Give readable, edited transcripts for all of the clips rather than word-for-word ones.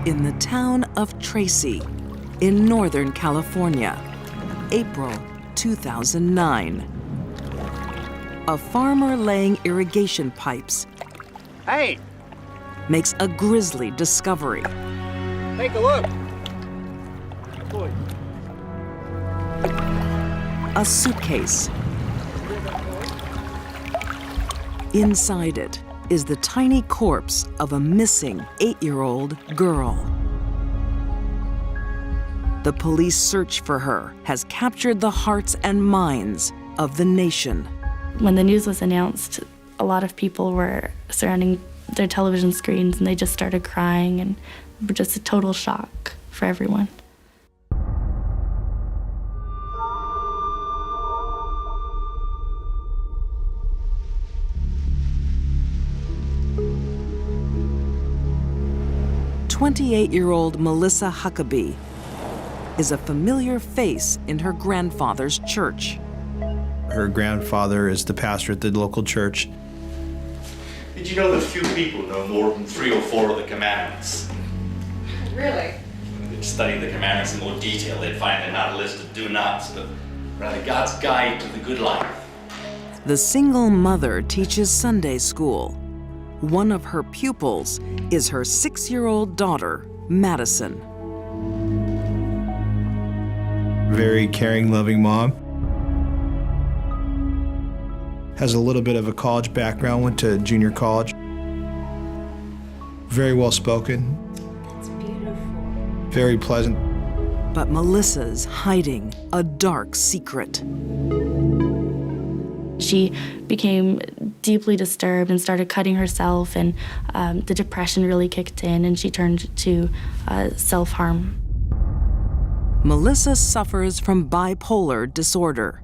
In the town of Tracy, in Northern California, April 2009. A farmer laying irrigation pipes makes a grisly discovery. Take a look. A suitcase. Inside it is the tiny corpse of a missing 8-year-old girl. The police search for her has captured the hearts and minds of the nation. When the news was announced, a lot of people were surrounding their television screens and they just started crying, and just a total shock for everyone. "28-year-old Melissa Huckabee is a familiar face in her grandfather's church. Her grandfather is the pastor at the local church. Did you know that few people know more than 3 or 4 of the commandments? Really? If they'd study the commandments in more detail, they'd find they're not a list of do-nots, but rather God's guide to the good life. The single mother teaches Sunday school. One of her pupils is her 6-year-old daughter, Madison. Very caring, loving mom. Has a little bit of a college background, went to junior college. Very well spoken. That's beautiful. Very pleasant. But Melissa's hiding a dark secret. She became deeply disturbed and started cutting herself, and the depression really kicked in, and she turned to self-harm. Melissa suffers from bipolar disorder.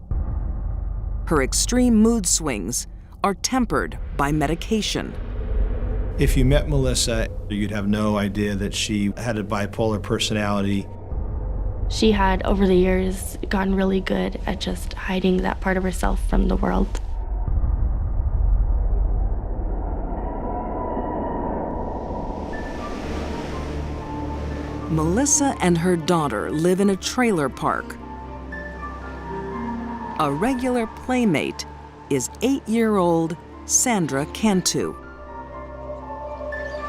Her extreme mood swings are tempered by medication. If you met Melissa, you'd have no idea that she had a bipolar personality. She had, over the years, gotten really good at just hiding that part of herself from the world. Melissa and her daughter live in a trailer park. A regular playmate is 8-year-old Sandra Cantu.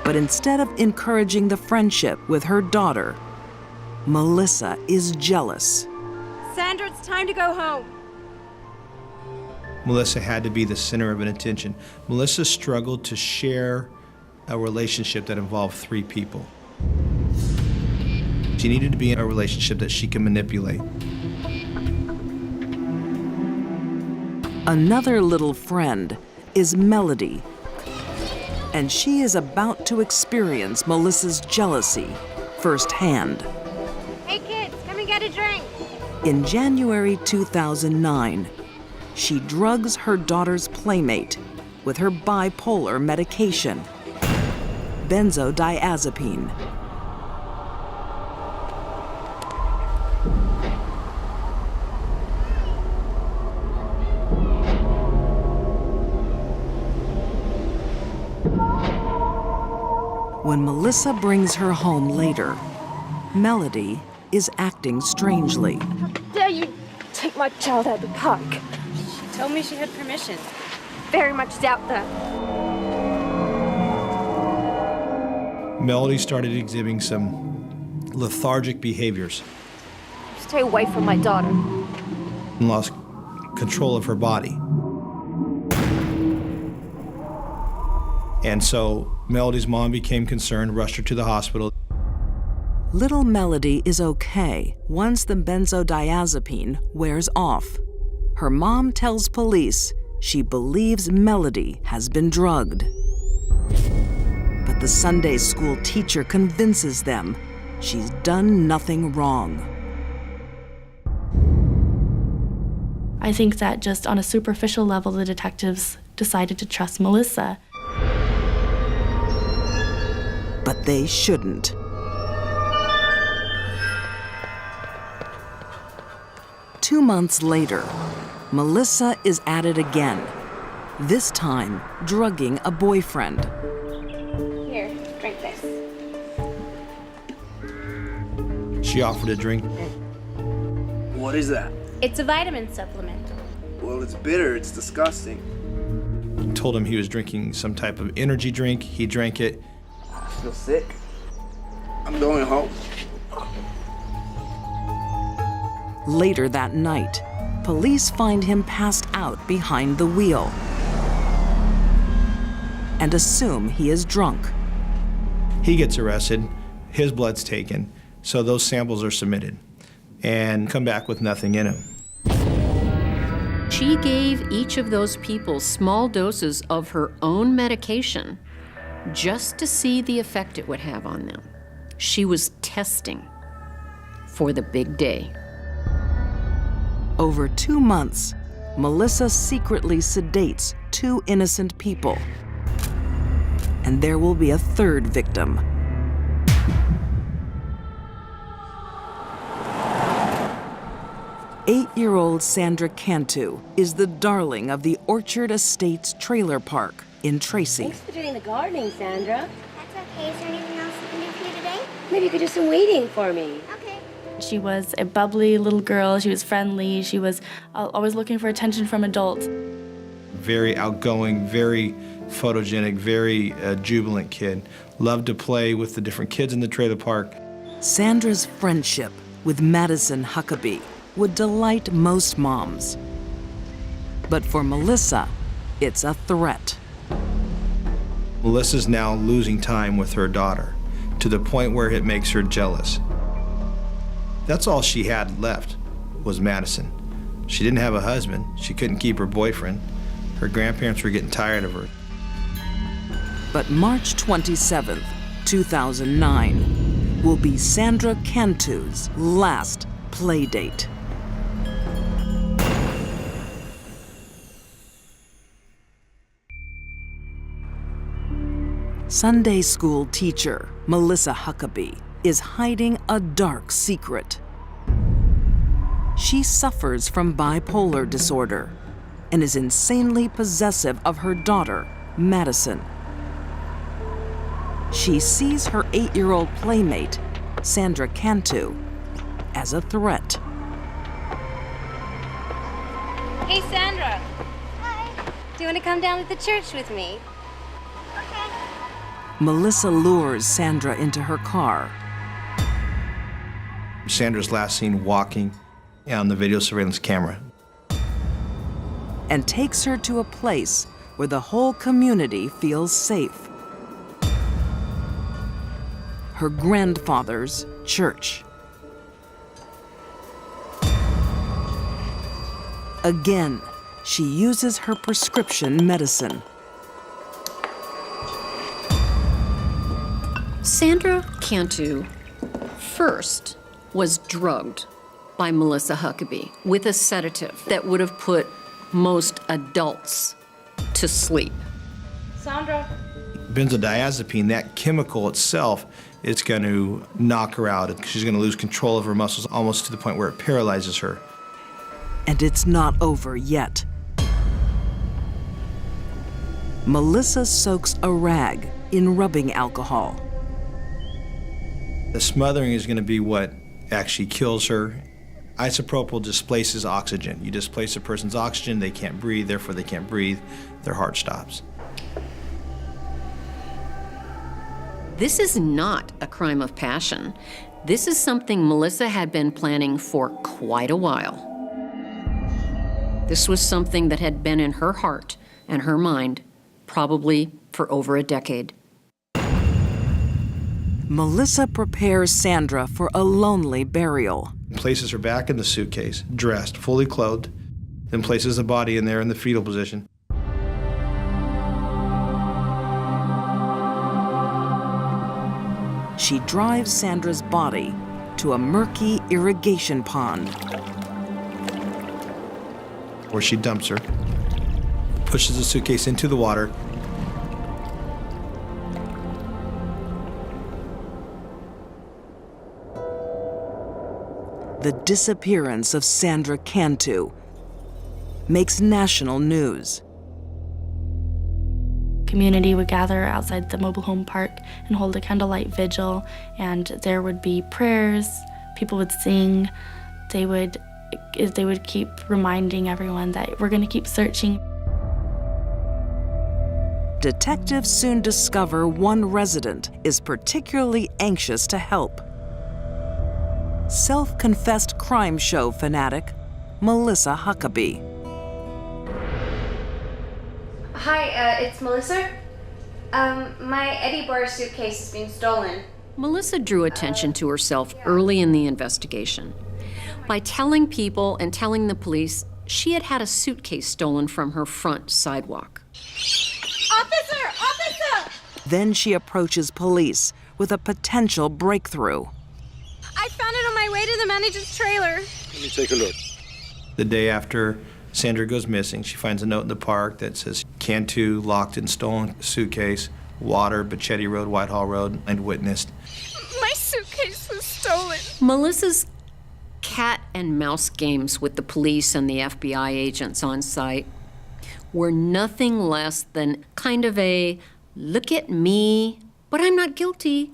But instead of encouraging the friendship with her daughter, Melissa is jealous. Sandra, it's time to go home. Melissa had to be the center of an attention. Melissa struggled to share a relationship that involved 3 people. She needed to be in a relationship that she can manipulate. Another little friend is Melody, and she is about to experience Melissa's jealousy firsthand. Hey kids, come and get a drink. In January 2009, she drugs her daughter's playmate with her bipolar medication, benzodiazepine. When Melissa brings her home later, Melody is acting strangely. How dare you take my child out of the park? She told me she had permission. Very much doubt that. Melody started exhibiting some lethargic behaviors Stay away from my daughter. and lost control of her body. And so Melody's mom became concerned, rushed her to the hospital. Little Melody is okay once the benzodiazepine wears off. Her mom tells police she believes Melody has been drugged. But the Sunday school teacher convinces them she's done nothing wrong. I think that just on a superficial level, the detectives decided to trust Melissa. But they shouldn't. Two months later, Melissa is at it again, this time drugging a boyfriend. Here, drink this. She offered a drink. What is that? It's a vitamin supplement. Well, it's bitter. It's disgusting. Told him he was drinking some type of energy drink. He drank it. I feel sick. I'm going home. Later that night, police find him passed out behind the wheel and assume he is drunk. He gets arrested. His blood's taken. So those samples are submitted and come back with nothing in them. She gave each of those people small doses of her own medication just to see the effect it would have on them. She was testing for the big day. Over 2 months, Melissa secretly sedates 2 innocent people. And there will be a third victim. Eight-year-old Sandra Cantu is the darling of the Orchard Estates trailer park in Tracy. Thanks for doing the gardening, Sandra. That's okay. Is there anything else I can do for you today? Maybe you could do some weeding for me. Okay. She was a bubbly little girl. She was friendly. She was always looking for attention from adults. Very outgoing, very photogenic, very jubilant kid. Loved to play with the different kids in the trailer park. Sandra's friendship with Madison Huckabee would delight most moms. But for Melissa, it's a threat. Melissa's now losing time with her daughter to the point where it makes her jealous. That's all she had left was Madison. She didn't have a husband. She couldn't keep her boyfriend. Her grandparents were getting tired of her. But March 27th, 2009, will be Sandra Cantu's last play date. Sunday school teacher Melissa Huckabee is hiding a dark secret. She suffers from bipolar disorder and is insanely possessive of her daughter, Madison. She sees her 8-year-old playmate, Sandra Cantu, as a threat. Hey, Sandra. Hi. Do you want to come down to the church with me? Okay. Melissa lures Sandra into her car. Sandra's last seen walking on the video surveillance camera. And takes her to a place where the whole community feels safe. Her grandfather's church. Again, she uses her prescription medicine. Sandra Cantu first was drugged by Melissa Huckabee with a sedative that would have put most adults to sleep. Sandra. Benzodiazepine, that chemical itself, it's going to knock her out. She's going to lose control of her muscles almost to the point where it paralyzes her. And it's not over yet. Melissa soaks a rag in rubbing alcohol. The smothering is going to be what actually kills her. Isopropyl displaces oxygen. You displace a person's oxygen, they can't breathe, therefore they can't breathe, their heart stops. This is not a crime of passion. This is something Melissa had been planning for quite a while. This was something that had been in her heart and her mind probably for over a decade. Melissa prepares Sandra for a lonely burial. Places her back in the suitcase, dressed, fully clothed, then places the body in there in the fetal position. She drives Sandra's body to a murky irrigation pond. Where she dumps her, pushes the suitcase into the water. The disappearance of Sandra Cantu makes national news. Community would gather outside the mobile home park and hold a candlelight vigil, and there would be prayers, People would sing. They would keep reminding everyone that we're going to keep searching. Detectives soon discover one resident is particularly anxious to help. Self-confessed crime show fanatic, Melissa Huckabee. Hi, it's Melissa. My Eddie Bar suitcase has been stolen. Melissa drew attention to herself early in the investigation. By telling people and telling the police she had had a suitcase stolen from her front sidewalk. Officer! Then she approaches police with a potential breakthrough. I found it on my way to the manager's trailer. Let me take a look. The day after Sandra goes missing, she finds a note in the park that says, Cantu locked in stolen suitcase, water, Bachetti Road, Whitehall Road, and witnessed. My suitcase was stolen. Melissa's cat and mouse games with the police and the FBI agents on site were nothing less than kind of a, look at me, but I'm not guilty.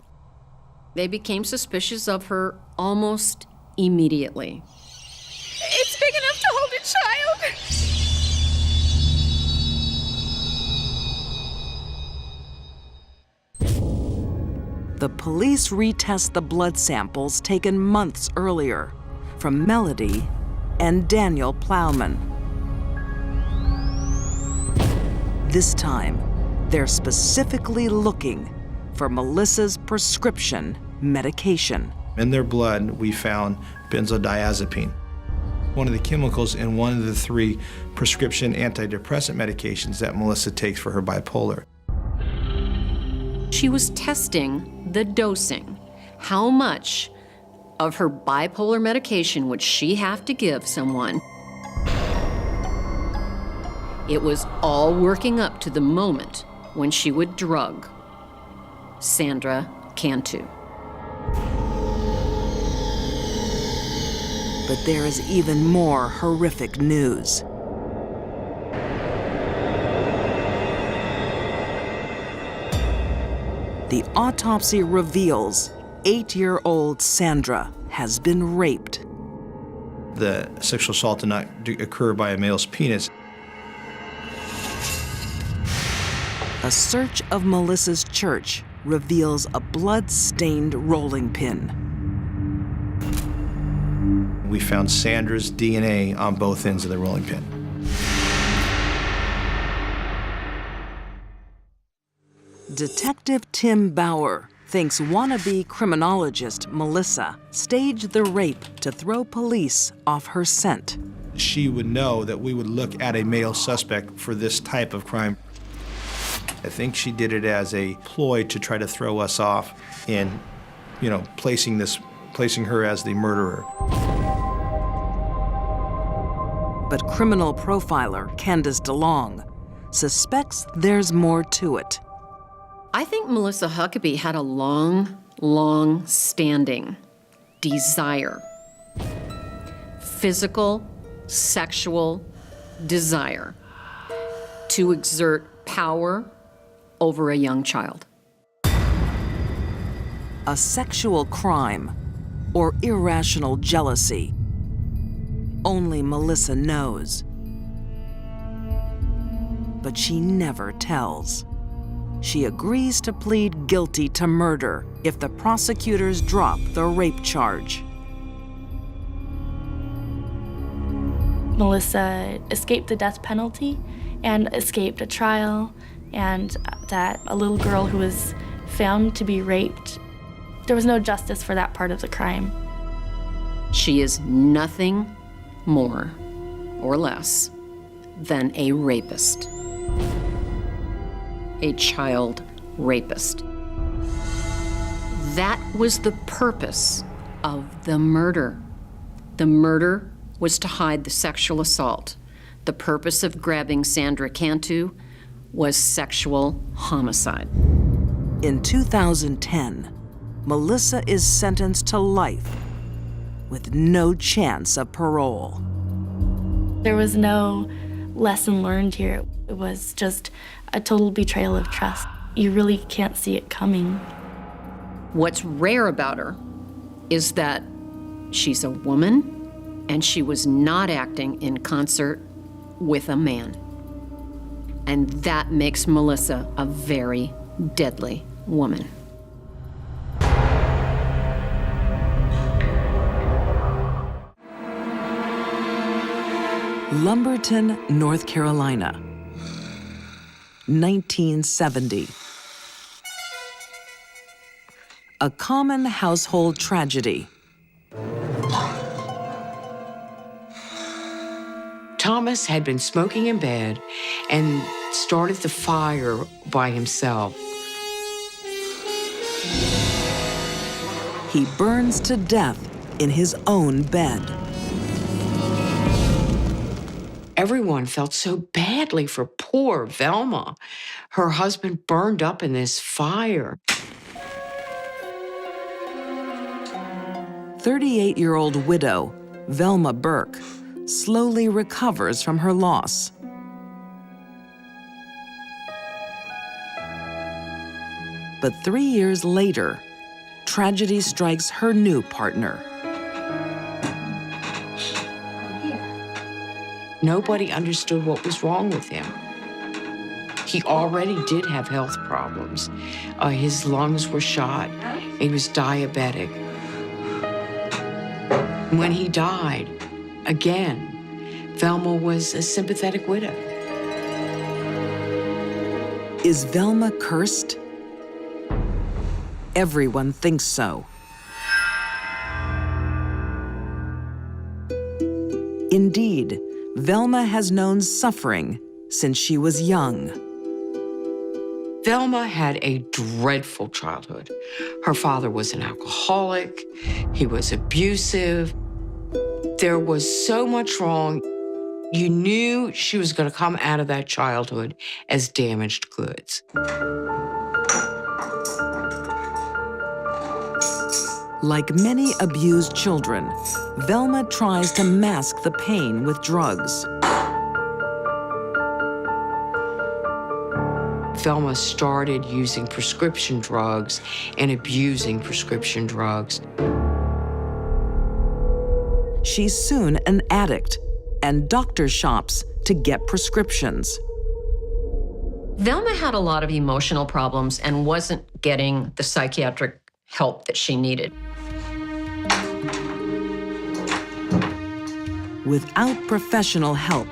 They became suspicious of her almost immediately. It's big enough to hold a child. The police retest the blood samples taken months earlier from Melody and Daniel Plowman. This time, they're specifically looking for Melissa's prescription medication. In their blood, we found benzodiazepine, one of the chemicals in one of the 3 prescription antidepressant medications that Melissa takes for her bipolar. She was testing the dosing. How much of her bipolar medication would she have to give someone? It was all working up to the moment when she would drug Sandra Cantu. But there is even more horrific news. The autopsy reveals 8-year-old Sandra has been raped. The sexual assault did not occur by a male's penis. A search of Melissa's church reveals a blood-stained rolling pin. We found Sandra's DNA on both ends of the rolling pin. Detective Tim Bauer thinks wannabe criminologist Melissa staged the rape to throw police off her scent. She would know that we would look at a male suspect for this type of crime. I think she did it as a ploy to try to throw us off in, placing her as the murderer. But criminal profiler Candice DeLong suspects there's more to it. I think Melissa Huckabee had a long-standing desire. Physical, sexual desire to exert power over a young child. A sexual crime or irrational jealousy. Only Melissa knows. But she never tells. She agrees to plead guilty to murder if the prosecutors drop the rape charge. Melissa escaped the death penalty and escaped a trial, and that a little girl who was found to be raped, there was no justice for that part of the crime. She is nothing more or less than a rapist. A child rapist. That was the purpose of the murder. The murder was to hide the sexual assault. The purpose of grabbing Sandra Cantu was sexual homicide. In 2010, Melissa is sentenced to life with no chance of parole. There was no lesson learned here. It was just a total betrayal of trust. You really can't see it coming. What's rare about her is that She's a woman, and she was not acting in concert with a man. And that makes Melissa a very deadly woman. Lumberton, North Carolina, 1970. A common household tragedy. Thomas had been smoking in bed and started the fire by himself. He burns to death in his own bed. Everyone felt so badly for poor Velma. Her husband burned up in this fire. 38-year-old widow, Velma Burke, slowly recovers from her loss. But 3 years later, tragedy strikes her new partner. Nobody understood what was wrong with him. He already did have health problems. His lungs were shot. He was diabetic. When he died, again, Velma was a sympathetic widow. Is Velma cursed? Everyone thinks so. Indeed, Velma has known suffering since she was young. Velma had a dreadful childhood. Her father was an alcoholic. He was abusive. There was so much wrong. You knew she was going to come out of that childhood as damaged goods. Like many abused children, Velma tries to mask the pain with drugs. Velma started using prescription drugs and abusing prescription drugs. She's soon an addict, and doctor shops to get prescriptions. Velma had a lot of emotional problems and wasn't getting the psychiatric help that she needed. Without professional help,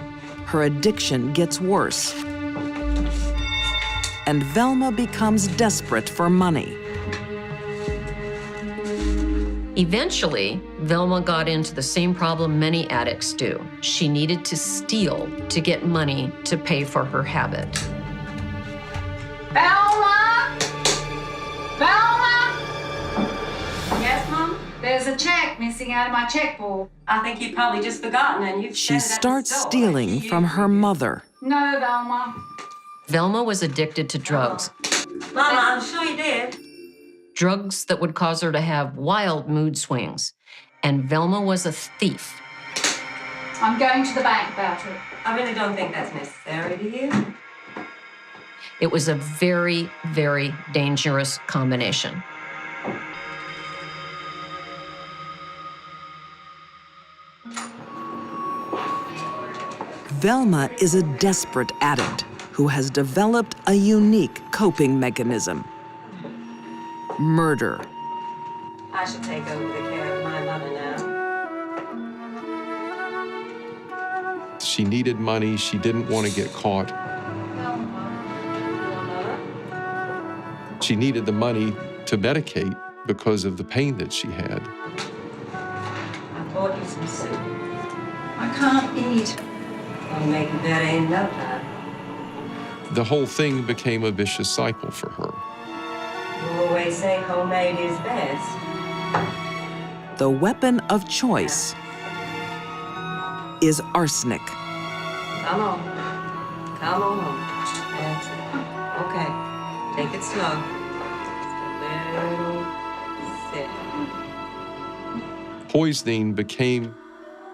her addiction gets worse. And Velma becomes desperate for money. Eventually, Velma got into the same problem many addicts do. She needed to steal to get money to pay for her habit. Velma! Velma! Yes, Mom? There's a check missing out of my checkbook. I think you've probably just forgotten and you've She starts stealing from her mother. No, Velma. Velma was addicted to drugs. Mama, I'm sure you did. Drugs that would cause her to have wild mood swings. And Velma was a thief. I'm going to the bank about it. I really don't think that's necessary, do you? It was a very, very dangerous combination. Velma is a desperate addict who has developed a unique coping mechanism: murder. I should take over the care of my mother now. She needed money. She didn't want to get caught. She needed the money to medicate because of the pain that she had. I bought you some soup. I can't eat. I'll make you better in no time. The whole thing became a vicious cycle for her. You always say homemade is best. The weapon of choice is arsenic. Come on. Come on home. That's it. Okay. Take it slow. Just a little sip. Poisoning became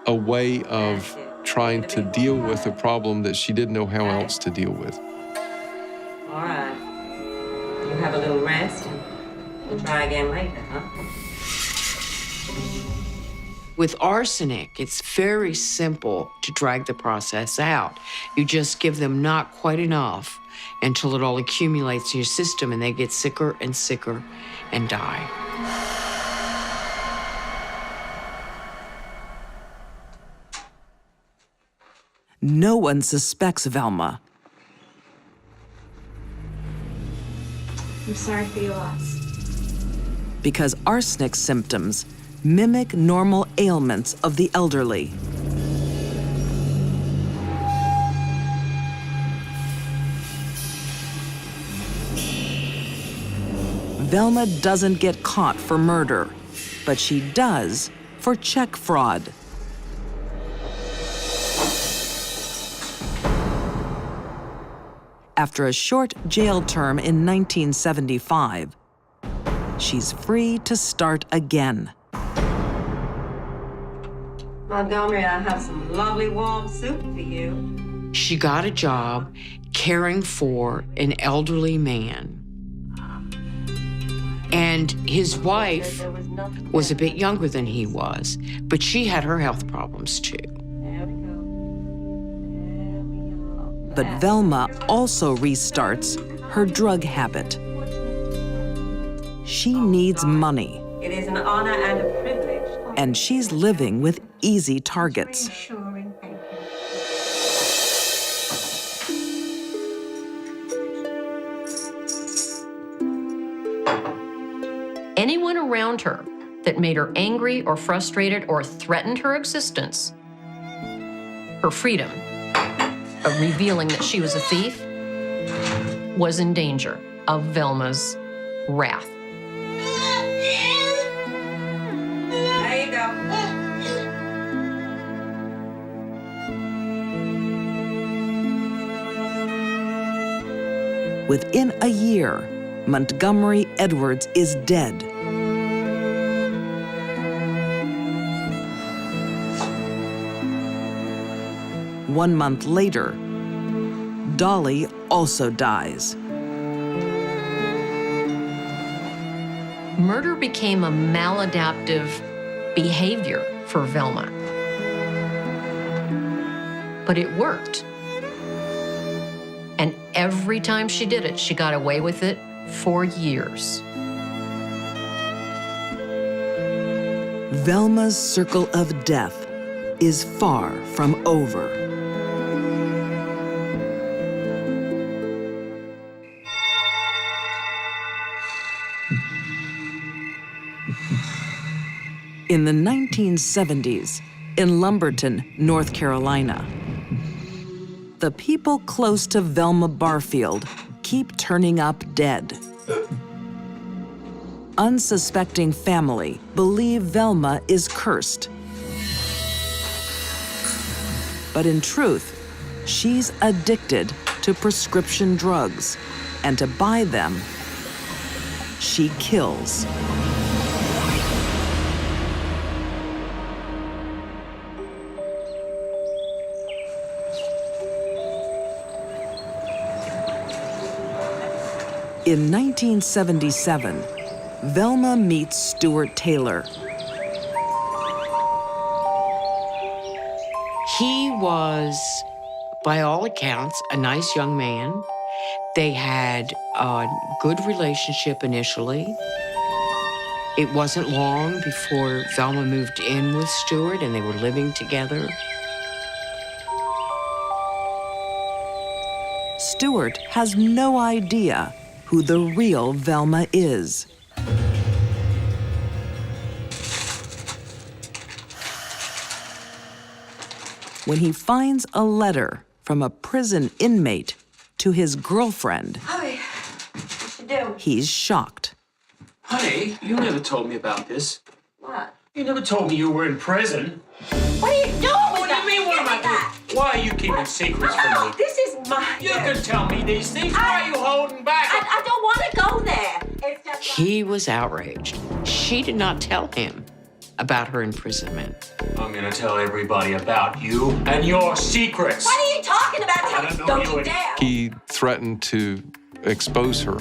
a way of trying to deal with a problem that she didn't know how else to deal with. All right. You have a little rest and we'll try again later, huh? With arsenic, it's very simple to drag the process out. You just give them not quite enough until it all accumulates in your system and they get sicker and sicker and die. No one suspects Velma. I'm sorry for your loss. Because arsenic symptoms mimic normal ailments of the elderly. Velma doesn't get caught for murder, but she does for check fraud. After a short jail term in 1975, she's free to start again. Montgomery, I have some lovely warm soup for you. She got a job caring for an elderly man. And his wife was a bit younger than he was, but she had her health problems too. But Velma also restarts her drug habit. She needs money. It is an honor and a privilege. And she's living with easy targets. Reassuring, thank you. Anyone around her that made her angry or frustrated or threatened her existence, her freedom of revealing that she was a thief, was in danger of Velma's wrath. There you go. Within a year, Montgomery Edwards is dead. One month later, Dolly also dies. Murder became a maladaptive behavior for Velma. But it worked. And every time she did it, she got away with it for years. Velma's circle of death is far from over. In the 1970s, in Lumberton, North Carolina, the people close to Velma Barfield keep turning up dead. Unsuspecting family believe Velma is cursed. But in truth, she's addicted to prescription drugs, and to buy them, she kills. In 1977, Velma meets Stuart Taylor. He was, by all accounts, a nice young man. They had a good relationship initially. It wasn't long before Velma moved in with Stuart and they were living together. Stuart has no idea who the real Velma is. When he finds a letter from a prison inmate to his girlfriend, Hurry. What you do? he's shocked. Honey, you never told me about this. What? You never told me you were in prison. What are you doing? What do you mean, what am I doing? Why are you keeping secrets from me? This is my... You can tell me these things. Why are you holding back? I don't want to go there. It's just... He was outraged. She did not tell him about her imprisonment. I'm gonna tell everybody about you and your secrets. What are you talking about? I don't know you dare. He threatened to expose her,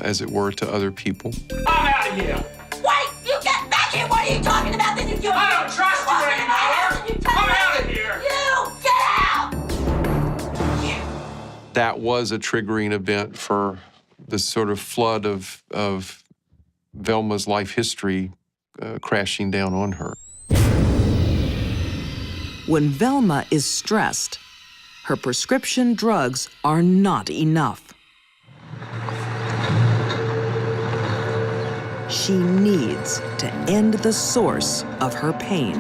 as it were, to other people. I'm out of here. Wait, you get back here. What are you talking about? This is your... I don't trust that was a triggering event for the sort of flood of Velma's life history crashing down on her. When Velma is stressed, her prescription drugs are not enough. She needs to end the source of her pain.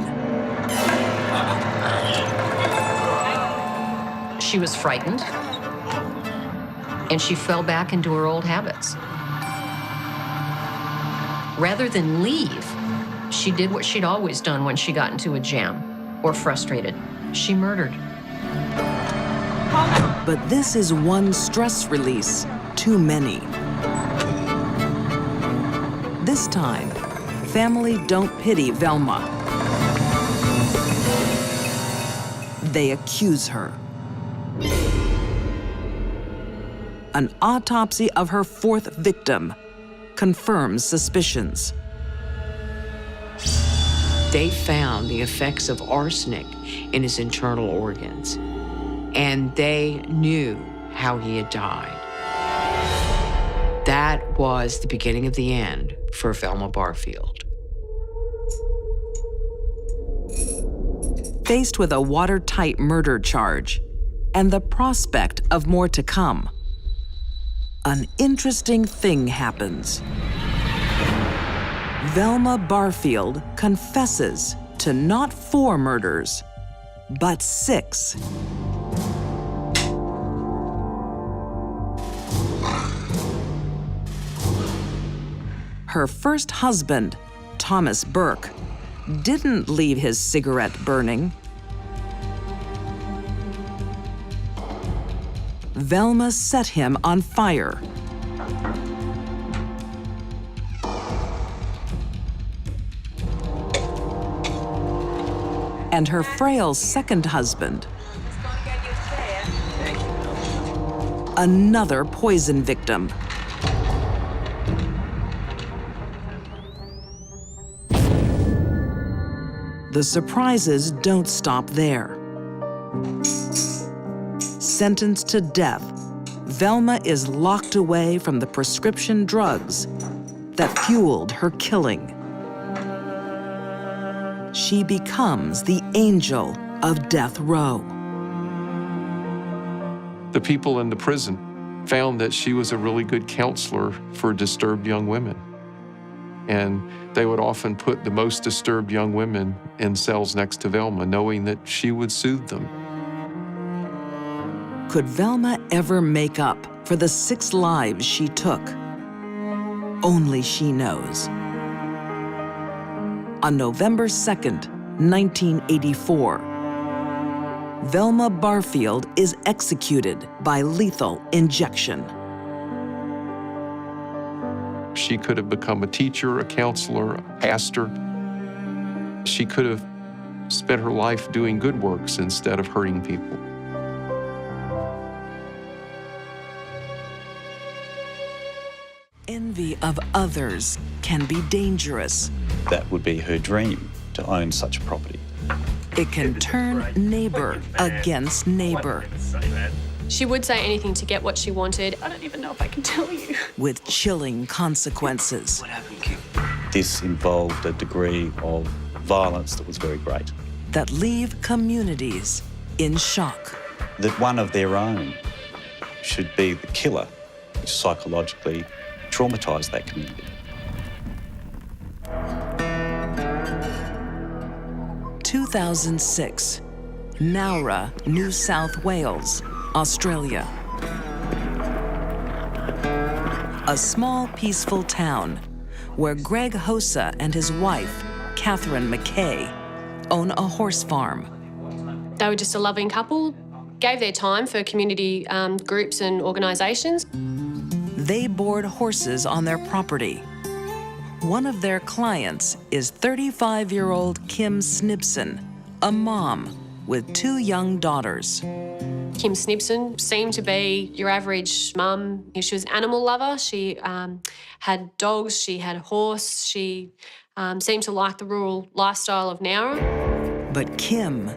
She was frightened, and she fell back into her old habits. Rather than leave, she did what she'd always done when she got into a jam or frustrated. She murdered. But this is one stress release too many. This time, family don't pity Velma. They accuse her. An autopsy of her fourth victim confirms suspicions. They found the effects of arsenic in his internal organs, and they knew how he had died. That was the beginning of the end for Velma Barfield. Faced with a watertight murder charge and the prospect of more to come, an interesting thing happens. Velma Barfield confesses to not 4 murders, but 6. Her first husband, Thomas Burke, didn't leave his cigarette burning. Velma set him on fire. And her frail second husband, another poison victim. The surprises don't stop there. Sentenced to death, Velma is locked away from the prescription drugs that fueled her killing. She becomes the angel of death row. The people in the prison found that she was a really good counselor for disturbed young women. And they would often put the most disturbed young women in cells next to Velma, knowing that she would soothe them. Could Velma ever make up for the 6 lives she took? Only she knows. On November 2nd, 1984, Velma Barfield is executed by lethal injection. She could have become a teacher, a counselor, a pastor. She could have spent her life doing good works instead of hurting people. Envy of others can be dangerous. That would be her dream, to own such a property. It can turn neighbor against neighbor. She would say anything to get what she wanted. I don't even know if I can tell you. With chilling consequences. What happened, Kim? This involved a degree of violence that was very great. That leave communities in shock. That one of their own should be the killer, which psychologically traumatised that community. 2006, Nowra, New South Wales, Australia. A small, peaceful town where Greg Hossa and his wife, Catherine McKay, own a horse farm. They were just a loving couple, gave their time for community groups and organisations. They board horses on their property. One of their clients is 35-year-old Kim Snibson, a mom with 2 young daughters. Kim Snibson seemed to be your average mum. She was an animal lover. She had dogs, she had a horse. She seemed to like the rural lifestyle of Nowra. But Kim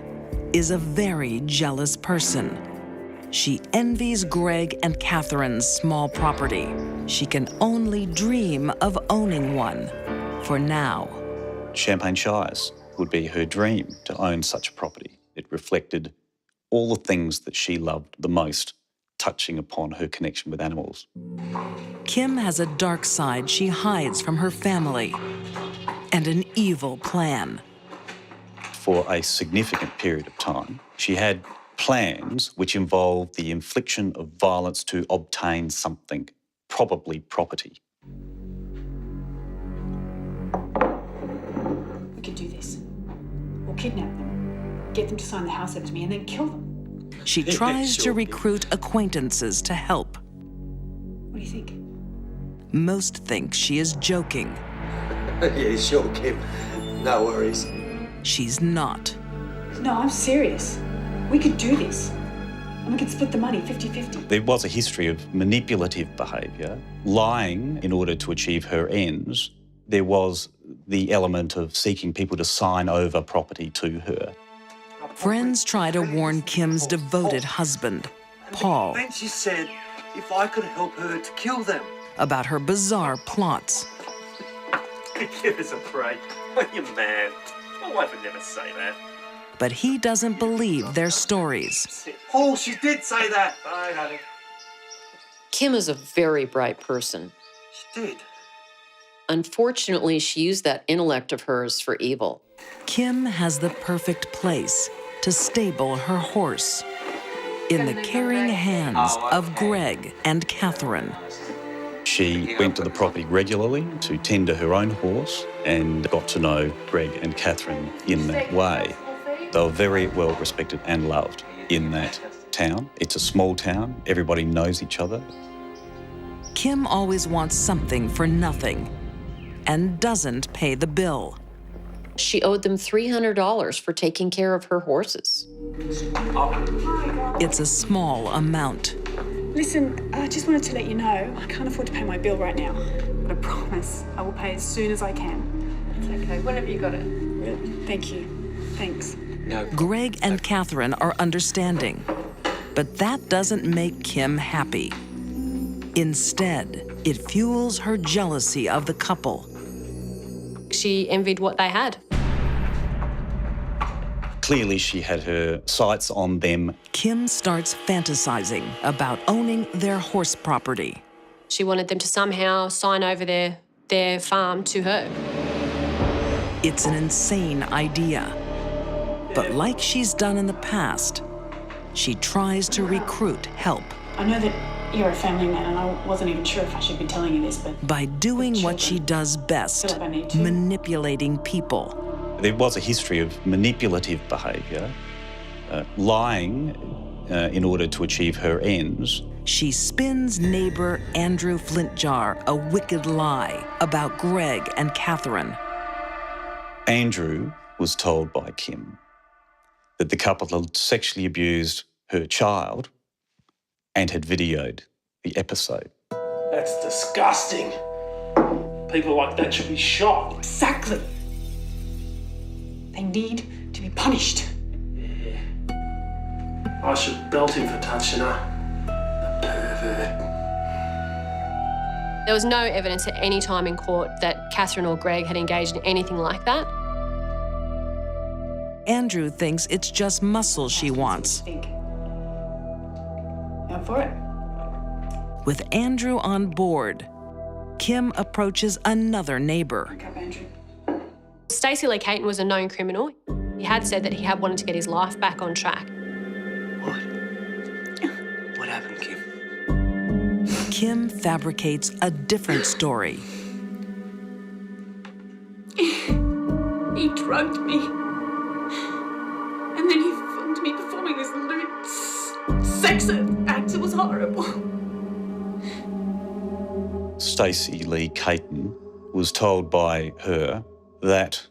is a very jealous person. She envies Greg and Catherine's small property. She can only dream of owning one, for now. Champagne Shires would be her dream, to own such a property. It reflected all the things that she loved the most, touching upon her connection with animals. Kim has a dark side she hides from her family, and an evil plan. For a significant period of time, she had plans which involved the infliction of violence to obtain something, probably property. We could do this. We'll kidnap them, get them to sign the house over to me, and then kill them. She tries to recruit acquaintances to help. What do you think? Most think she is joking. Yeah, sure, Kim. No worries. She's not. No, I'm serious. We could do this. And we could split the money 50-50. There was a history of manipulative behaviour, lying in order to achieve her ends. There was the element of seeking people to sign over property to her. Friends try to warn Kim's devoted husband, Paul, Then she said if I could help her to kill them. about her bizarre plots. Give us a break. You're mad. My wife would never say that. But he doesn't believe their stories. Paul, she did say that. Bye, honey. Kim is a very bright person. She did. Unfortunately, she used that intellect of hers for evil. Kim has the perfect place to stable her horse, in the caring hands of Greg and Catherine. She went to the property regularly to tend to her own horse and got to know Greg and Catherine in that way. They were very well respected and loved in that town. It's a small town, everybody knows each other. Kim always wants something for nothing and doesn't pay the bill. She owed them $300 for taking care of her horses. It's a small amount. Listen, I just wanted to let you know I can't afford to pay my bill right now. But I promise I will pay as soon as I can. It's okay. When have you got it? Thank you. Thanks. Greg and Catherine are understanding, but that doesn't make Kim happy. Instead, it fuels her jealousy of the couple. She envied what they had. Clearly, she had her sights on them. Kim starts fantasizing about owning their horse property. She wanted them to somehow sign over their farm to her. It's an insane idea. But like she's done in the past, she tries to recruit help. I know that you're a family man, and I wasn't even sure if I should be telling you this, but... By doing what she does best, manipulating people. There was a history of manipulative behaviour, lying in order to achieve her ends. She spins neighbor Andrew Flintjar a wicked lie about Greg and Catherine. Andrew was told by Kim that the couple had sexually abused her child and had videoed the episode. That's disgusting. People like that should be shot. Exactly. They need to be punished. Yeah. I should belt him for touching her. The pervert. There was no evidence at any time in court that Catherine or Greg had engaged in anything like that. Andrew thinks it's just muscle she wants. Up for it? With Andrew on board, Kim approaches another neighbor. Stacey Lee Caton was a known criminal. He had said that he had wanted to get his life back on track. What happened, Kim? Kim fabricates a different story. He drugged me. And then he filmed me performing this lewd sex act. It was horrible. Stacey Lee Caton was told by her that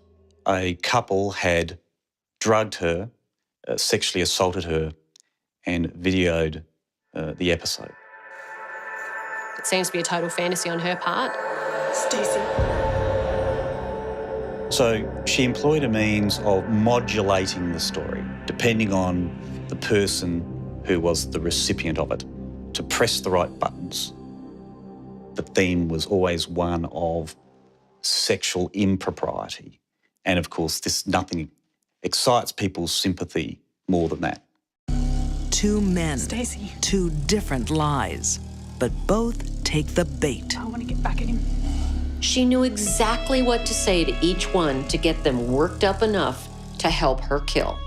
a couple had drugged her, sexually assaulted her, and videoed the episode. It seems to be a total fantasy on her part. Stacey. So she employed a means of modulating the story, depending on the person who was the recipient of it, to press the right buttons. The theme was always one of sexual impropriety. And of course, nothing excites people's sympathy more than that. Two men, Stacey. two different lies, but both take the bait. I want to get back at him. She knew exactly what to say to each one to get them worked up enough to help her kill.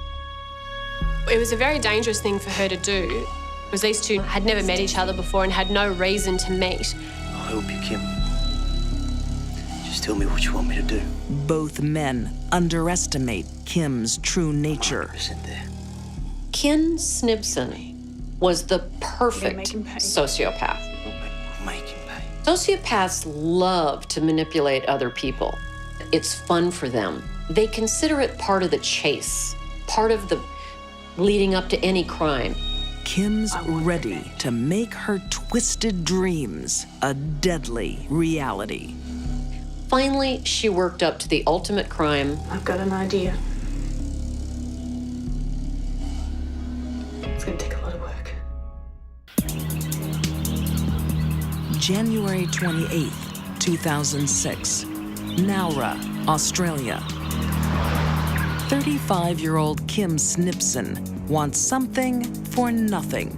It was a very dangerous thing for her to do, because these two had never met each other before and had no reason to meet. I'll help you, Kim. Just tell me what you want me to do. Both men underestimate Kim's true nature. 100% there. Ken Snibson was the perfect sociopath. Make him pay. Sociopaths love to manipulate other people. It's fun for them. They consider it part of the chase, part of the leading up to any crime. Kim's ready to make her twisted dreams a deadly reality. Finally, she worked up to the ultimate crime. I've got an idea. It's going to take a lot of work. January 28th, 2006, Nowra, Australia. 35-year-old Kim Snibson wants something for nothing.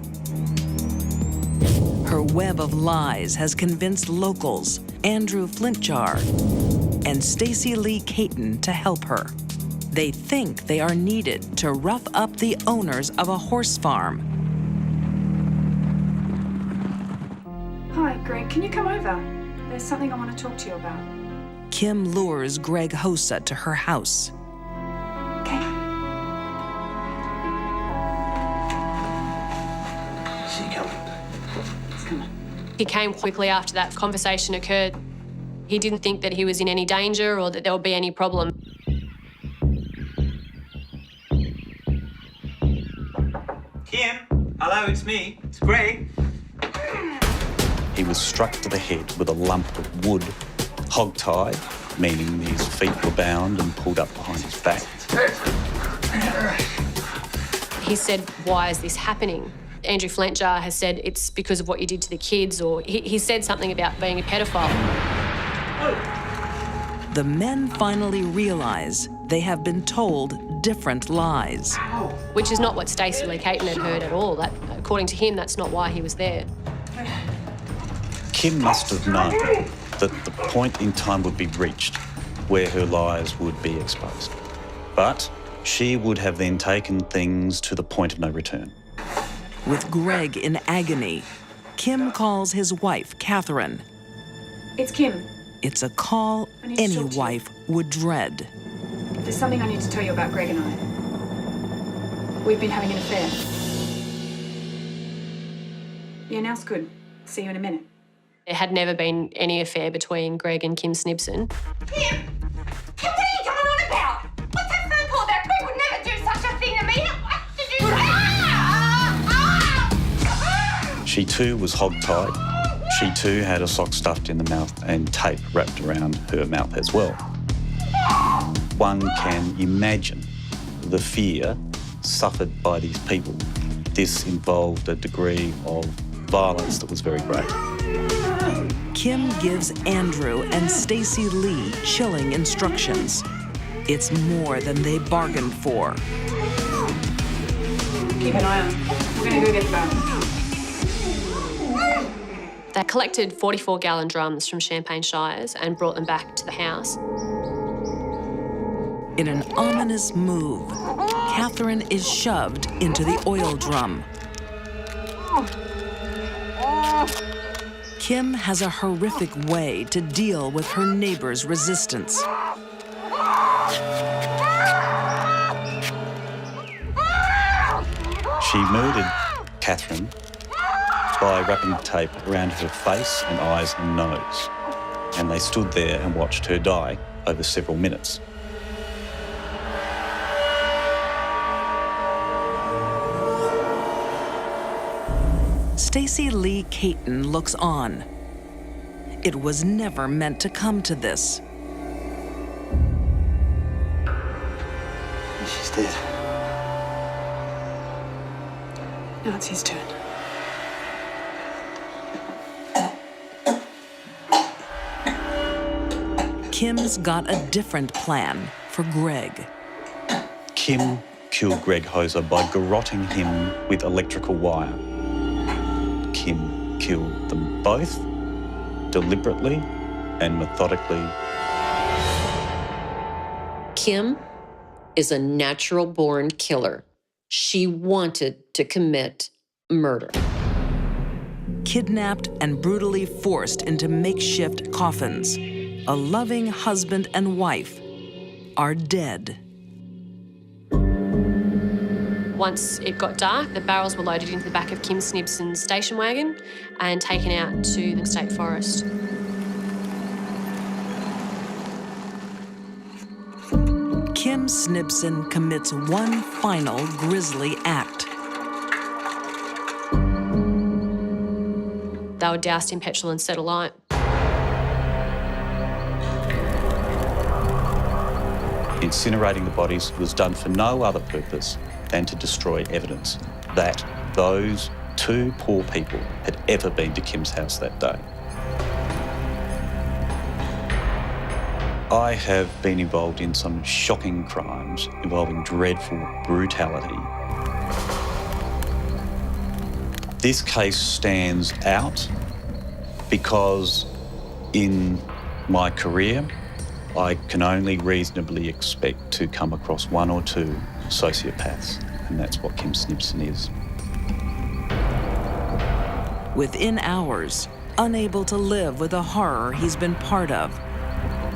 Her web of lies has convinced locals, Andrew Flintjar and Stacey Lee Caton, to help her. They think they are needed to rough up the owners of a horse farm. Hi, Greg, can you come over? There's something I want to talk to you about. Kim lures Greg Hossa to her house. Okay. See you coming. It's coming. He came quickly after that conversation occurred. He didn't think that he was in any danger or that there would be any problem. Kim, hello, it's me. It's Greg. He was struck to the head with a lump of wood, hog-tied, meaning his feet were bound and pulled up behind his back. He said, "Why is this happening?" Andrew Flintjar has said it's because of what you did to the kids, or he said something about being a pedophile. The men finally realize they have been told different lies. Which is not what Stacey Lee Caton had heard at all. That, according to him, that's not why he was there. Kim must have known that the point in time would be reached where her lies would be exposed. But she would have then taken things to the point of no return. With Greg in agony, Kim calls his wife, Catherine. It's Kim. It's a call any wife would dread. There's something I need to tell you about Greg and I. We've been having an affair. Yeah, now it's good. See you in a minute. There had never been any affair between Greg and Kim Snibson. Kim, what are you going on about? What's that phone call about? Greg would never do such a thing to me. She too was hog-tied. She too had a sock stuffed in the mouth and tape wrapped around her mouth as well. One can imagine the fear suffered by these people. This involved a degree of violence that was very great. Kim gives Andrew and Stacey Lee chilling instructions. It's more than they bargained for. Keep an eye on. We're going to go get the barrel. They collected 44-gallon drums from Champagne Shires and brought them back to the house. In an ominous move, Catherine is shoved into the oil drum. Kim has a horrific way to deal with her neighbor's resistance. She murdered Catherine by wrapping tape around her face and eyes and nose. And they stood there and watched her die over several minutes. Stacey Lee Caton looks on. It was never meant to come to this. She's dead. Now it's his turn. Kim's got a different plan for Greg. Kim killed Greg Hoser by garroting him with electrical wire. Kim killed them both deliberately and methodically. Kim is a natural-born killer. She wanted to commit murder. Kidnapped and brutally forced into makeshift coffins, a loving husband and wife are dead. Once it got dark, the barrels were loaded into the back of Kim Snibson's station wagon and taken out to the state forest. Kim Snibson commits one final grisly act. They were doused in petrol and set alight. Incinerating the bodies was done for no other purpose than to destroy evidence that those two poor people had ever been to Kim's house that day. I have been involved in some shocking crimes involving dreadful brutality. This case stands out because in my career, I can only reasonably expect to come across one or two sociopaths, and that's what Kim Snibson is. Within hours, unable to live with the horror he's been part of,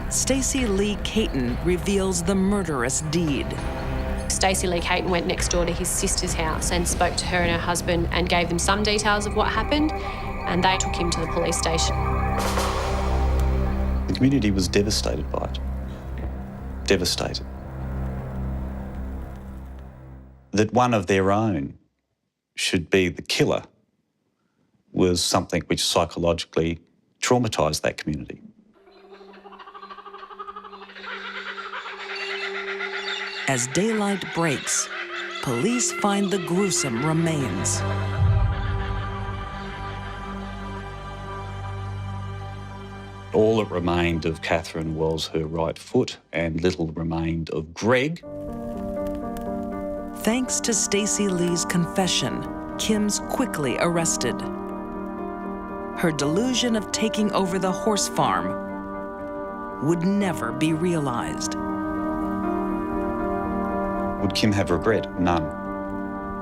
Stacey Lee Caton reveals the murderous deed. Stacey Lee Caton went next door to his sister's house and spoke to her and her husband and gave them some details of what happened, and they took him to the police station. The community was devastated by it. Devastated. That one of their own should be the killer was something which psychologically traumatised that community. As daylight breaks, police find the gruesome remains. All that remained of Catherine was her right foot, and little remained of Greg. Thanks to Stacey Lee's confession, Kim's quickly arrested. Her delusion of taking over the horse farm would never be realized. Would Kim have regret? None.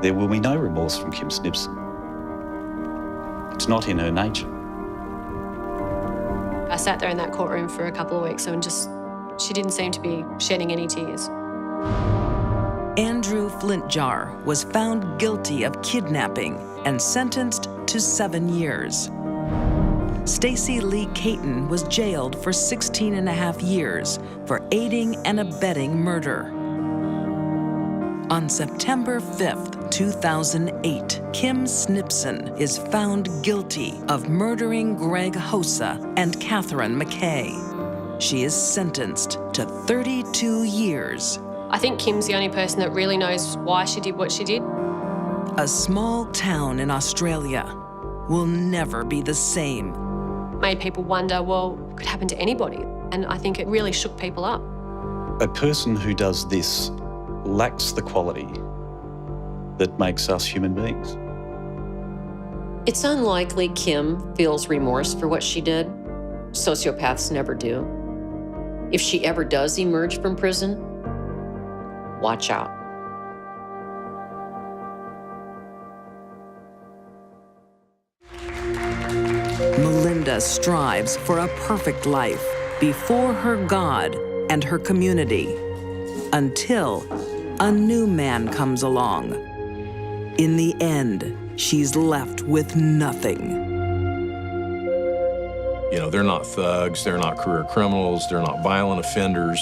There will be no remorse from Kim Snibson. It's not in her nature. I sat there in that courtroom for a couple of weeks and she didn't seem to be shedding any tears. Andrew Flintjar was found guilty of kidnapping and sentenced to 7 years. Stacey Lee Caton was jailed for 16.5 years for aiding and abetting murder. On September 5th, 2008, Kim Snibson is found guilty of murdering Greg Hoser and Catherine McKay. She is sentenced to 32 years. I think Kim's the only person that really knows why she did what she did. A small town in Australia will never be the same. Made people wonder, well, it could happen to anybody. And I think it really shook people up. A person who does this lacks the quality that makes us human beings. It's unlikely Kim feels remorse for what she did. Sociopaths never do. If she ever does emerge from prison, watch out. Melinda strives for a perfect life before her God and her community, until a new man comes along. In the end, she's left with nothing. You know, they're not thugs, they're not career criminals, they're not violent offenders.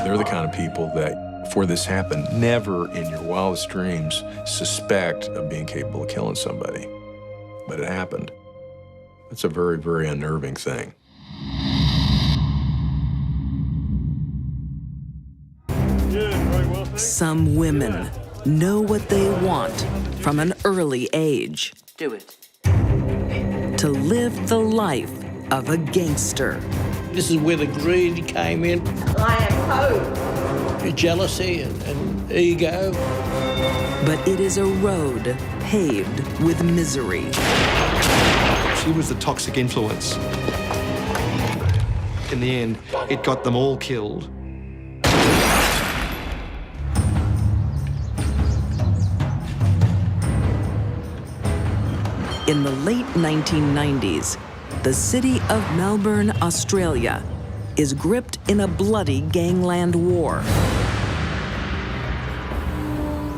They're the kind of people that, before this happened, never in your wildest dreams suspect of being capable of killing somebody. But it happened. It's a very, very unnerving thing. Some women know what they want from an early age. Do it. To live the life of a gangster. This is where the greed came in. I am home. Jealousy and ego. But it is a road paved with misery. She was the toxic influence. In the end, it got them all killed. In the late 1990s, the city of Melbourne, Australia, is gripped in a bloody gangland war.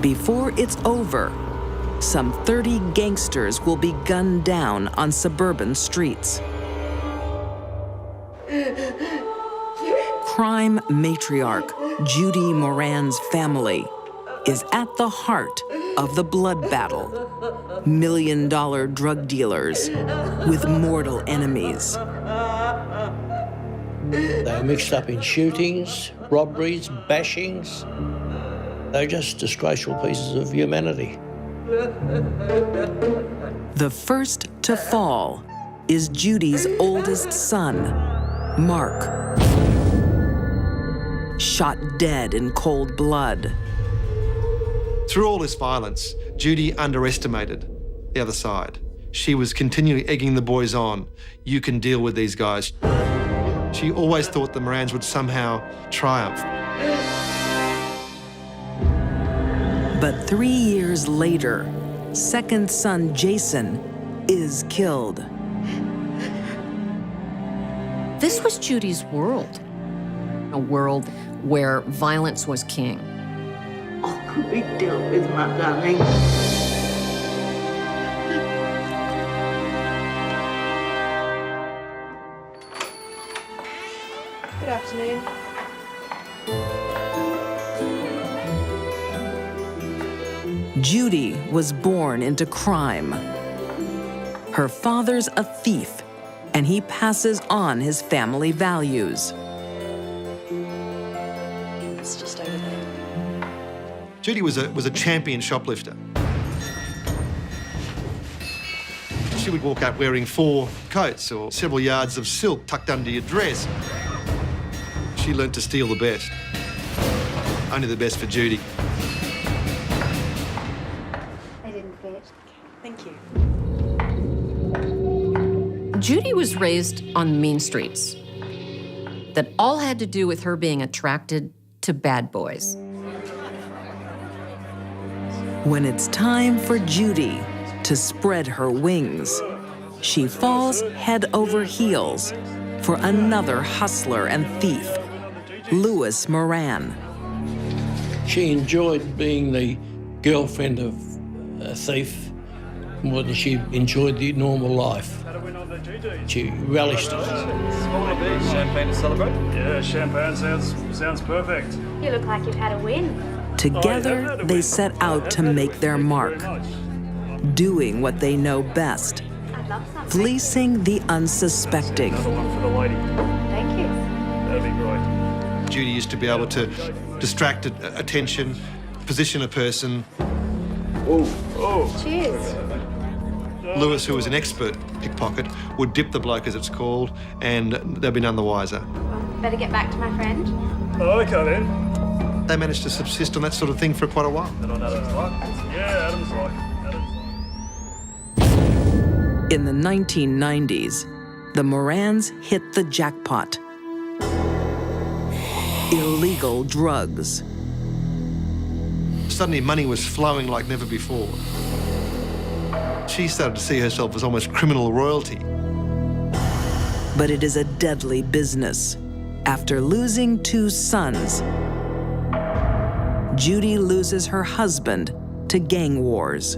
Before it's over, some 30 gangsters will be gunned down on suburban streets. Crime matriarch Judy Moran's family is at the heart of the blood battle. Million-dollar drug dealers with mortal enemies. They were mixed up in shootings, robberies, bashings. They're just disgraceful pieces of humanity. The first to fall is Judy's oldest son, Mark. Shot dead in cold blood. Through all this violence, Judy underestimated the other side. She was continually egging the boys on. You can deal with these guys. She always thought the Morans would somehow triumph. But 3 years later, second son Jason is killed. This was Judy's world, a world where violence was king. All could be dealt with, my darling. Good afternoon. Judy was born into crime. Her father's a thief, and he passes on his family values. It's just over there. Judy was a champion shoplifter. She would walk out wearing 4 coats or several yards of silk tucked under your dress. She learnt to steal the best. Only the best for Judy. They didn't fit. Thank you. Judy was raised on mean streets that all had to do with her being attracted to bad boys. When it's time for Judy to spread her wings, she falls head over heels for another hustler and thief, Louis Moran. She enjoyed being the girlfriend of a thief more than she enjoyed the normal life. She relished it. Champagne to celebrate? Yeah, champagne sounds perfect. You look like you've had a win. Together, they set out to make their mark, doing what they know best, fleecing the unsuspecting. Another one for the lady. Thank you. That'd be great. Judy used to be able to distract attention, position a person. Oh. Cheers. Louis, who was an expert pickpocket, would dip the bloke, as it's called, and they'd be none the wiser. Better get back to my friend. Oh, okay then. They managed to subsist on that sort of thing for quite a while. And on Adam's like? Yeah, Adam's like. In the 1990s, the Morans hit the jackpot. Illegal drugs. Suddenly money was flowing like never before. She started to see herself as almost criminal royalty. But it is a deadly business. After losing 2 sons, Judy loses her husband to gang wars.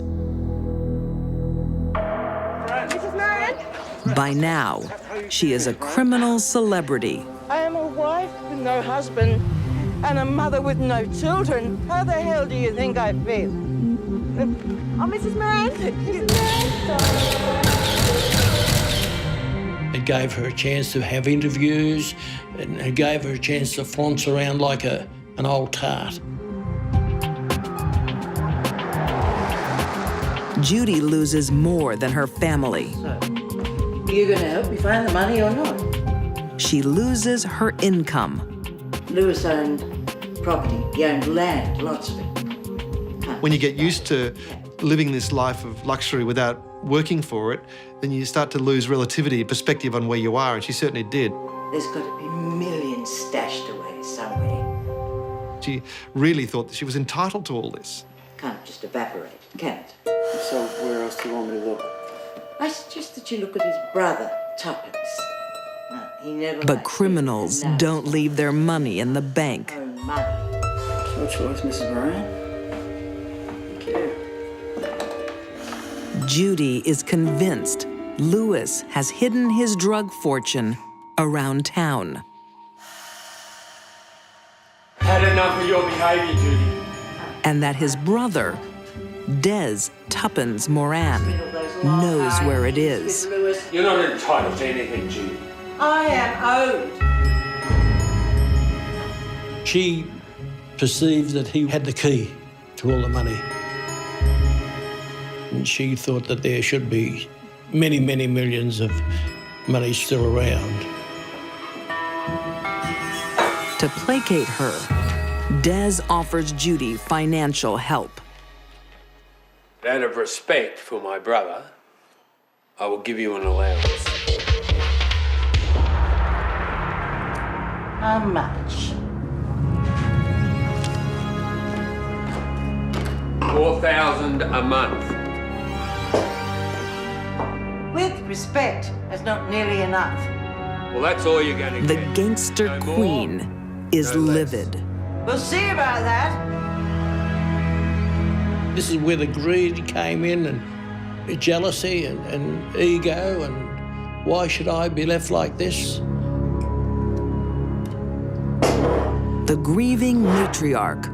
Mrs. Moran? By now, she is a criminal celebrity. I am a wife with no husband and a mother with no children. How the hell do you think I feel? Oh, Mrs. Moran? It gave her a chance to have interviews, and it gave her a chance to flounce around like an old tart. Judy loses more than her family. You gonna help me find the money or not? She loses her income. Lewis owned property. He owned land, lots of it. When you get used to living this life of luxury without working for it, then you start to lose relativity, perspective on where you are, and she certainly did. There's got to be millions stashed away somewhere. She really thought that she was entitled to all this. Can't just evaporate, can it? So where else do you want me to look? I suggest that you look at his brother, Tuppence. No, he never But criminals don't leave their money in the bank. owned money. Your choice, Mrs. Moran. Thank you. Judy is convinced Lewis has hidden his drug fortune around town. Had enough of your behaviour, Judy. And that his brother, Des Tuppence Moran, knows where it is. You're not entitled to anything, Judy. I am owed. She perceived that he had the key to all the money. And she thought that there should be many, many millions of money still around. To placate her, Des offers Judy financial help. Out of respect for my brother, I will give you an allowance. How much? 4,000 a month. With respect, that's not nearly enough. Well, that's all you're going to The get. gangster No more, queen is no less. livid. We'll see about that. This is where the greed came in, and jealousy and ego, and why should I be left like this? The grieving matriarch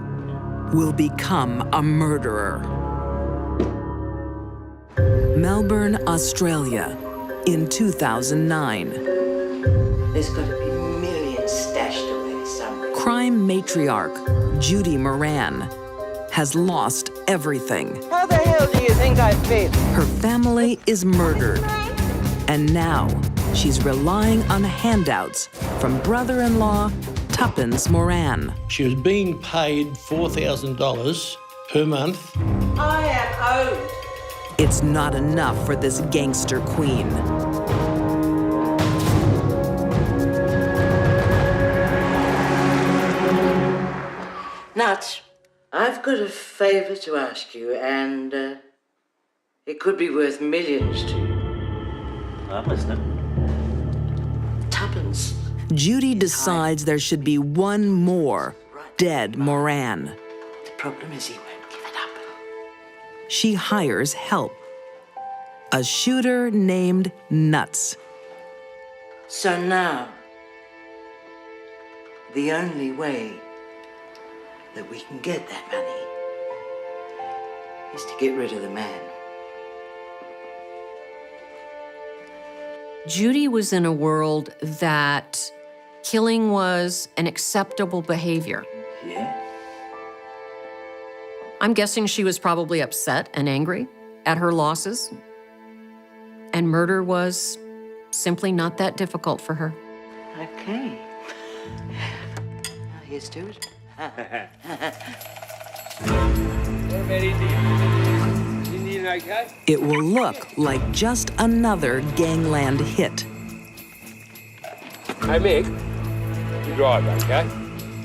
will become a murderer. Melbourne, Australia, in 2009. There's got to be millions stashed away somewhere. Crime matriarch Judy Moran has lost everything. How the hell do you think I feel? Her family is murdered. And now she's relying on handouts from brother-in-law Tuppence Moran. She was being paid $4,000 per month. I am owed. It's not enough for this gangster queen. Nuts, I've got a favour to ask you, and it could be worth millions to you. I'm listening. Tuppence. Judy decides there should be one more dead Moran. The problem is he won't give it up. She hires help. A shooter named Nuts. So now, the only way that we can get that money is to get rid of the man. Judy was in a world that killing was an acceptable behavior. Yeah? I'm guessing she was probably upset and angry at her losses. And murder was simply not that difficult for her. Okay. Now here's to it. Okay? It will look like just another gangland hit. Hey, Mick, you drive, okay?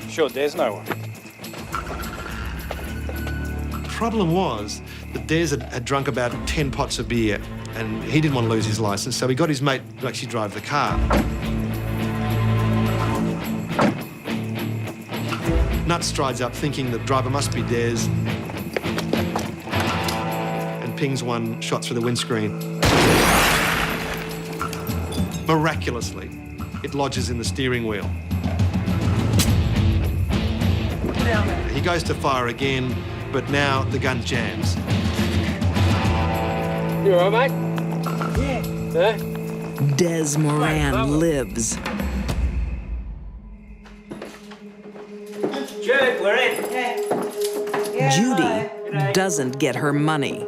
Sure, there's no one. The problem was that Des had drunk about 10 pots of beer, and he didn't want to lose his licence, so he got his mate to actually drive the car. Nuts strides up thinking the driver must be Des and pings one shot through the windscreen. Miraculously, it lodges in the steering wheel. He goes to fire again, but now the gun jams. You all right, mate? Yeah. Huh? Des Moran lives. Jude, we're in. Judy doesn't get her money.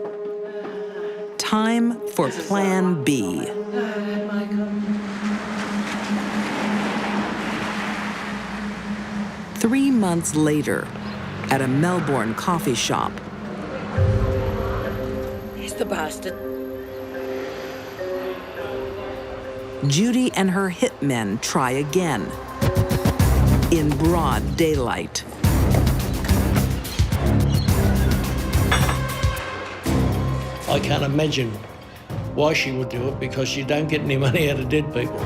Time for Plan B. Michael. 3 months later, at a Melbourne coffee shop, He's the bastard. Judy and her hitmen try again, in broad daylight. I can't imagine why she would do it, because you don't get any money out of dead people.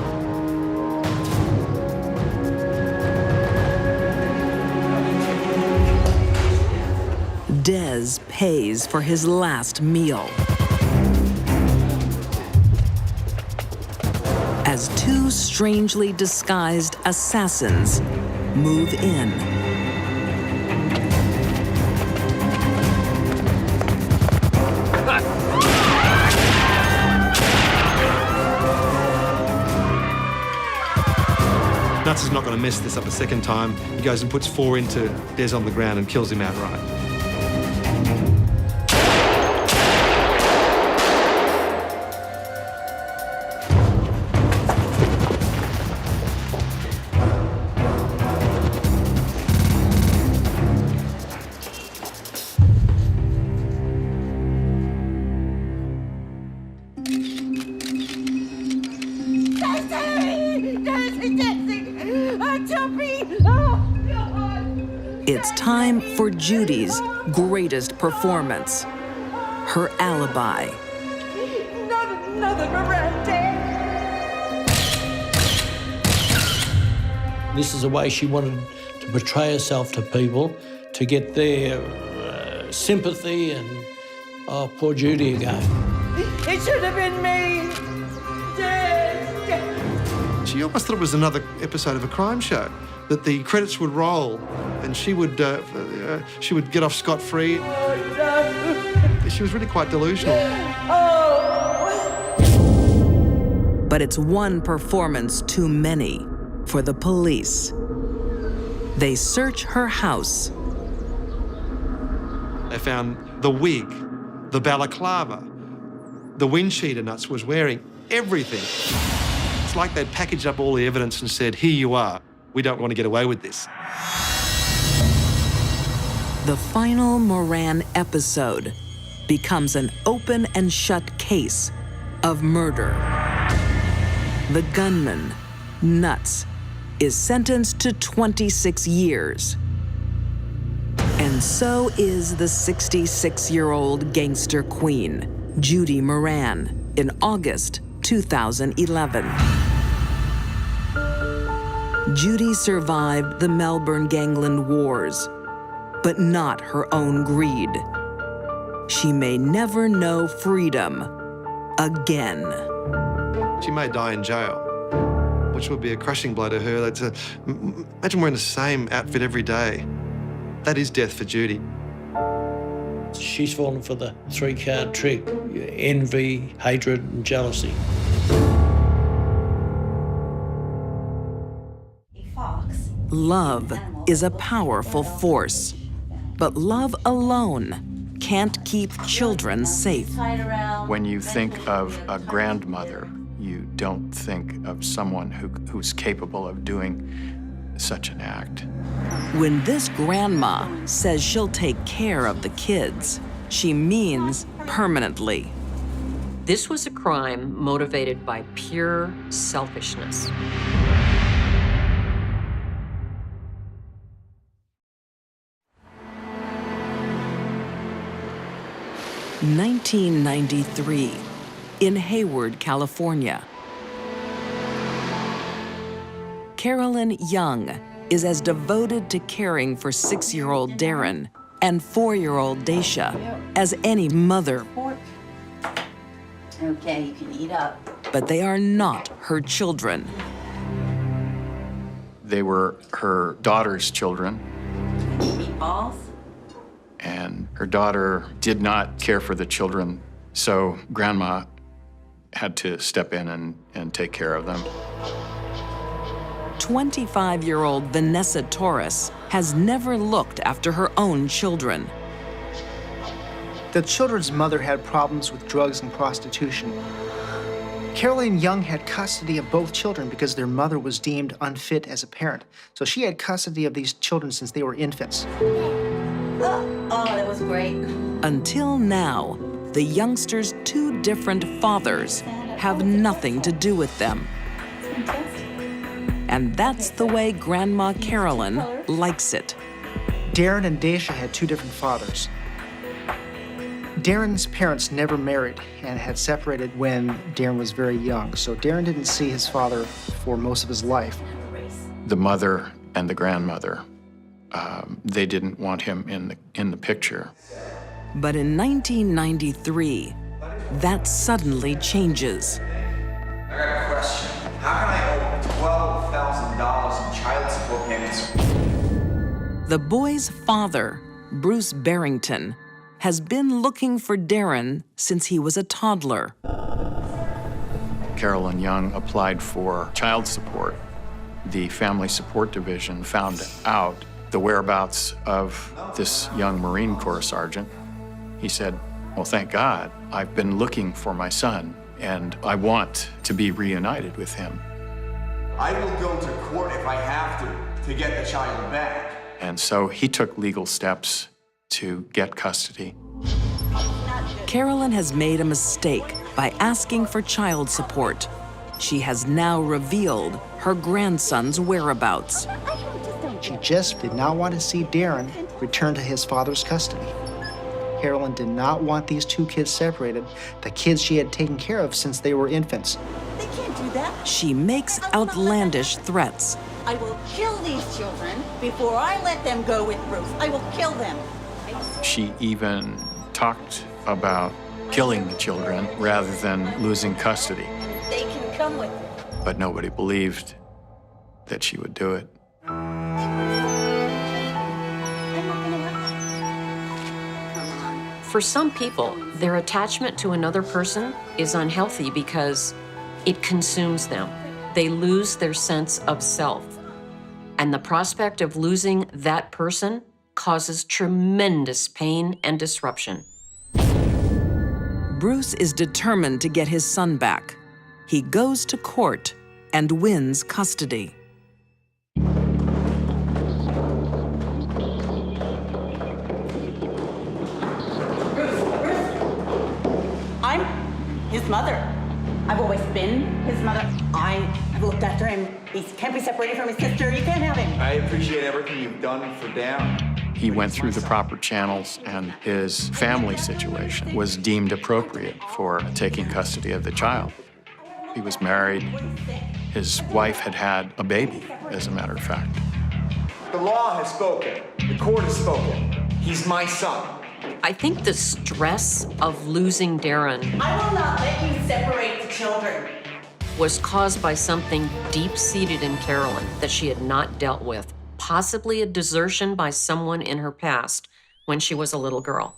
Des pays for his last meal as two strangely disguised assassins move in. Nuts is not going to mess this up a second time. He goes and puts 4 into Des on the ground and kills him outright. It's time for Judy's greatest performance, her alibi. Not another Miranda. This is a way she wanted to portray herself to people, to get their sympathy and, oh, poor Judy again. It should have been me. She almost thought it was another episode of a crime show, that the credits would roll and she would get off scot-free. Oh, no. She was really quite delusional. Oh. But it's one performance too many for the police. They search her house. They found the wig, the balaclava, the windsheet Nuts was wearing, everything. It's like they'd packaged up all the evidence and said, here you are. We don't want to get away with this. The final Moran episode becomes an open and shut case of murder. The gunman, Nuts, is sentenced to 26 years. And so is the 66-year-old gangster queen, Judy Moran, in August 2011. Judy survived the Melbourne Gangland Wars, but not her own greed. She may never know freedom again. She may die in jail, which would be a crushing blow to her. Imagine wearing the same outfit every day. That is death for Judy. She's fallen for the 3-card trick: envy, hatred, and jealousy. Love is a powerful force, but love alone can't keep children safe. When you think of a grandmother, you don't think of someone who's capable of doing such an act. When this grandma says she'll take care of the kids, she means permanently. This was a crime motivated by pure selfishness. In 1993, in Hayward, California. Carolyn Young is as devoted to caring for 6-year-old Darren and 4-year-old Daisha as any mother. Okay, you can eat up. But they are not her children. They were her daughter's children. Meatballs? And her daughter did not care for the children, so Grandma had to step in and take care of them. 25-year-old Vanessa Torres has never looked after her own children. The children's mother had problems with drugs and prostitution. Carolyn Young had custody of both children because their mother was deemed unfit as a parent. So she had custody of these children since they were infants. Oh, that was great. Until now, the youngsters' two different fathers have nothing to do with them. And that's the way Grandma Carolyn likes it. Darren and Daisha had two different fathers. Darren's parents never married and had separated when Darren was very young, so Darren didn't see his father for most of his life. The mother and the grandmother, they didn't want him in the picture. But in 1993, that suddenly changes. I got a question. How can I owe $12,000 in child support payments? The boy's father, Bruce Barrington, has been looking for Darren since he was a toddler. Carolyn Young applied for child support. The Family Support Division found out the whereabouts of this young Marine Corps sergeant. He said, well, thank God, I've been looking for my son, and I want to be reunited with him. I will go to court if I have to get the child back. And so he took legal steps to get custody. Carolyn has made a mistake by asking for child support. She has now revealed her grandson's whereabouts. She just did not want to see Darren return to his father's custody. Carolyn did not want these two kids separated, the kids she had taken care of since they were infants. They can't do that. She makes outlandish threats. I will kill these children before I let them go with Bruce. I will kill them. She even talked about killing the children rather than losing custody. They can come with me. But nobody believed that she would do it. For some people, their attachment to another person is unhealthy because it consumes them. They lose their sense of self. And the prospect of losing that person causes tremendous pain and disruption. Bruce is determined to get his son back. He goes to court and wins custody. I'm his mother. I've always been his mother. I have looked after him. He can't be separated from his sister. You can't have him. I appreciate everything you've done for Darren. He went through the proper channels, and his family situation was deemed appropriate for taking custody of the child. He was married. His wife had had a baby, as a matter of fact. The law has spoken. The court has spoken. He's my son. I think the stress of losing Darren I will not let you separate the children. was caused by something deep-seated in Carolyn that she had not dealt with, possibly a desertion by someone in her past when she was a little girl.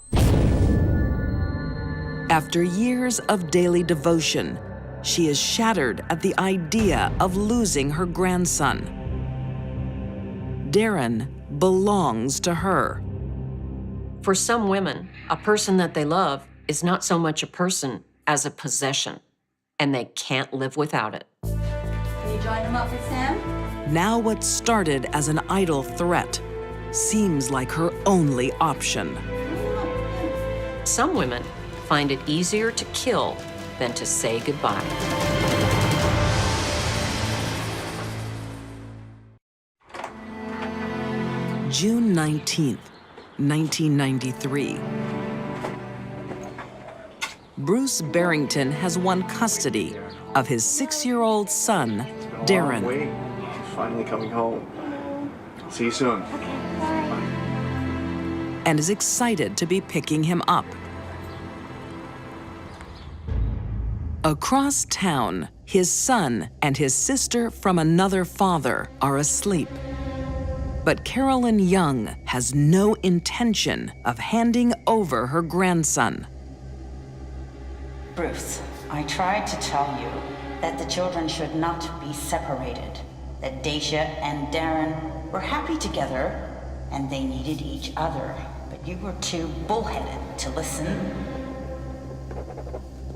After years of daily devotion, she is shattered at the idea of losing her grandson. Darren belongs to her. For some women, a person that they love is not so much a person as a possession, and they can't live without it. Can you join them up with Sam? Now what started as an idle threat seems like her only option. Some women find it easier to kill than to say goodbye. June 19th, 1993. Bruce Barrington has won custody of his 6-year-old son, Darren. Wait, he's finally coming home. See you soon. And is excited to be picking him up. Across town, his son and his sister from another father are asleep. But Carolyn Young has no intention of handing over her grandson. Bruce, I tried to tell you that the children should not be separated, that Daisha and Darren were happy together and they needed each other. but you were too bullheaded to listen.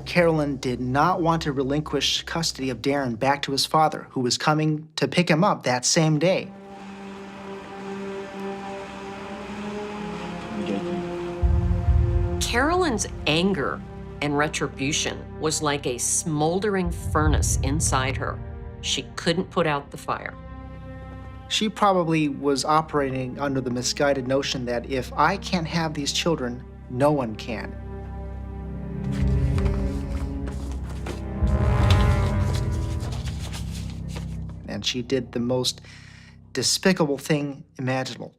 Carolyn did not want to relinquish custody of Darren back to his father, who was coming to pick him up that same day. Carolyn's anger and retribution was like a smoldering furnace inside her. She couldn't put out the fire. She probably was operating under the misguided notion that if I can't have these children, no one can. And she did the most despicable thing imaginable.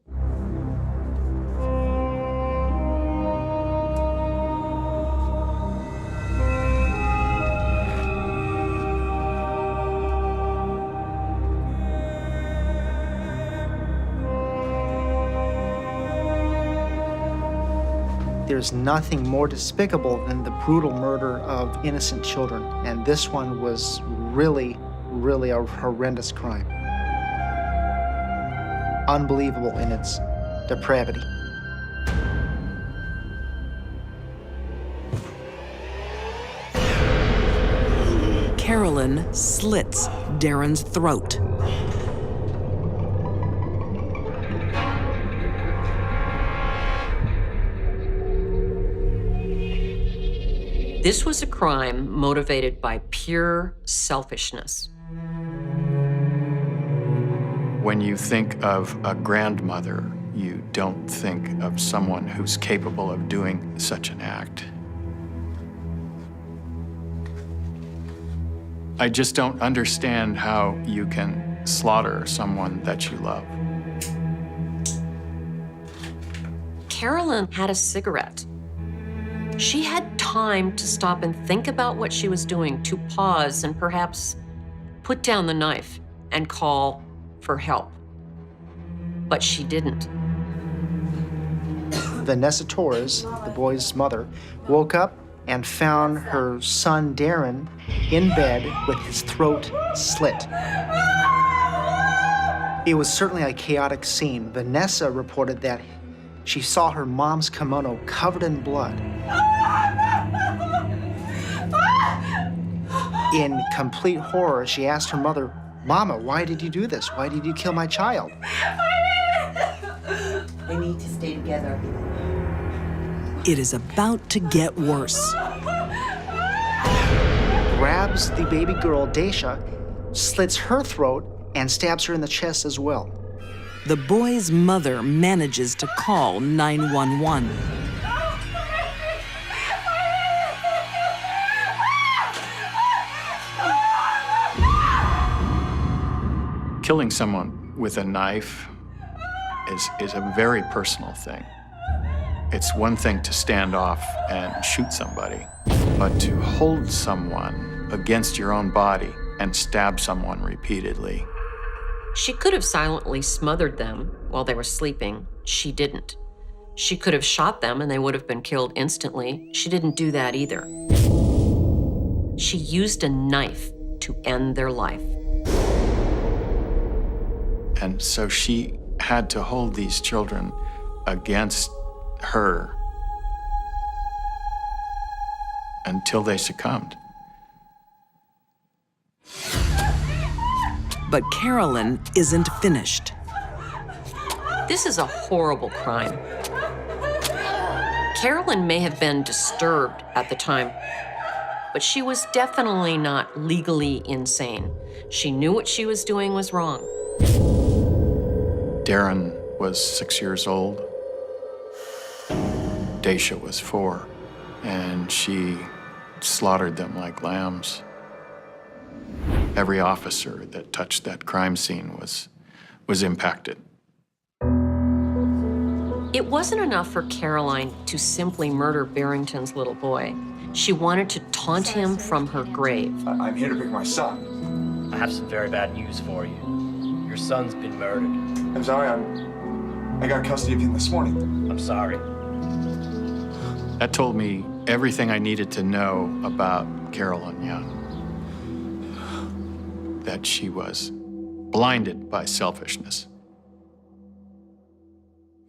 There's nothing more despicable than the brutal murder of innocent children, and this one was really a horrendous crime. Unbelievable in its depravity. Carolyn slits Darren's throat. This was a crime motivated by pure selfishness. When you think of a grandmother, you don't think of someone who's capable of doing such an act. I just don't understand how you can slaughter someone that you love. Carolyn had a cigarette. She had time to stop and think about what she was doing, to pause and perhaps put down the knife and call for help. But she didn't. Vanessa Torres, the boy's mother, woke up and found her son Darren in bed with his throat slit. It was certainly a chaotic scene. Vanessa reported that she saw her mom's kimono covered in blood. In complete horror, she asked her mother, "Mama, why did you do this? Why did you kill my child?" They need to stay together. It is about to get worse. Grabs the baby girl, Daisha, slits her throat, and stabs her in the chest as well. The boy's mother manages to call 911. Killing someone with a knife is a very personal thing. It's one thing to stand off and shoot somebody, but to hold someone against your own body and stab someone repeatedly. She could have silently smothered them while they were sleeping. She didn't. She could have shot them and they would have been killed instantly. She didn't do that either. She used a knife to end their life. And so she had to hold these children against her until they succumbed. But Carolyn isn't finished. This is a horrible crime. Carolyn may have been disturbed at the time, but she was definitely not legally insane. She knew what she was doing was wrong. Darren was 6 years old. Daisha was 4, and she slaughtered them like lambs. Every officer that touched that crime scene was impacted. It wasn't enough for Caroline to simply murder Barrington's little boy. She wanted to taunt him from her grave. I'm here to pick my son. I have some very bad news for you. Your son's been murdered. I'm sorry, I got custody of him this morning. I'm sorry. That told me everything I needed to know about Carolyn Young. That she was blinded by selfishness,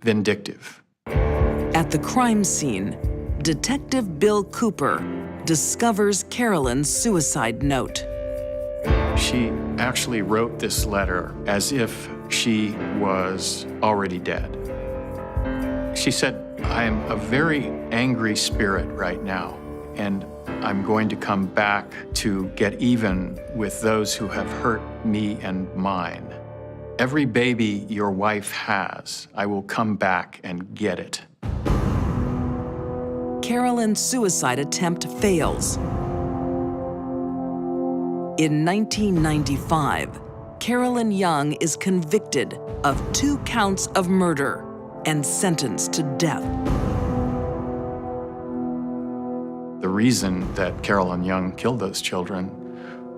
vindictive, At the crime scene, Detective Bill Cooper discovers Carolyn's suicide note. She actually wrote this letter as if she was already dead. She said, "I am a very angry spirit right now, and I'm going to come back to get even with those who have hurt me and mine. Every baby your wife has, I will come back and get it." Carolyn's suicide attempt fails. In 1995, Carolyn Young is convicted of 2 counts of murder and sentenced to death. The reason that Carolyn Young killed those children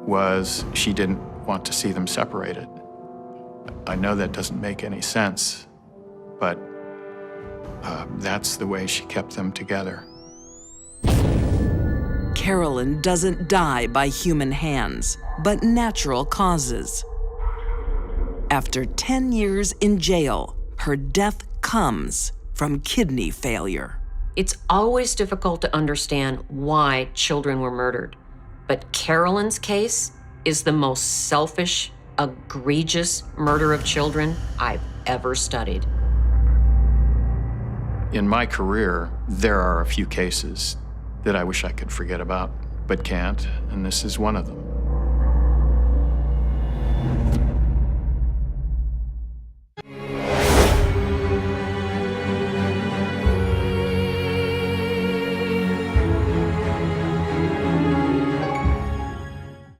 was she didn't want to see them separated. I know that doesn't make any sense, but that's the way she kept them together. Carolyn doesn't die by human hands, but natural causes. After 10 years in jail, her death comes from kidney failure. It's always difficult to understand why children were murdered, but Carolyn's case is the most selfish, egregious murder of children I've ever studied. In my career, there are a few cases that I wish I could forget about, but can't, and this is one of them.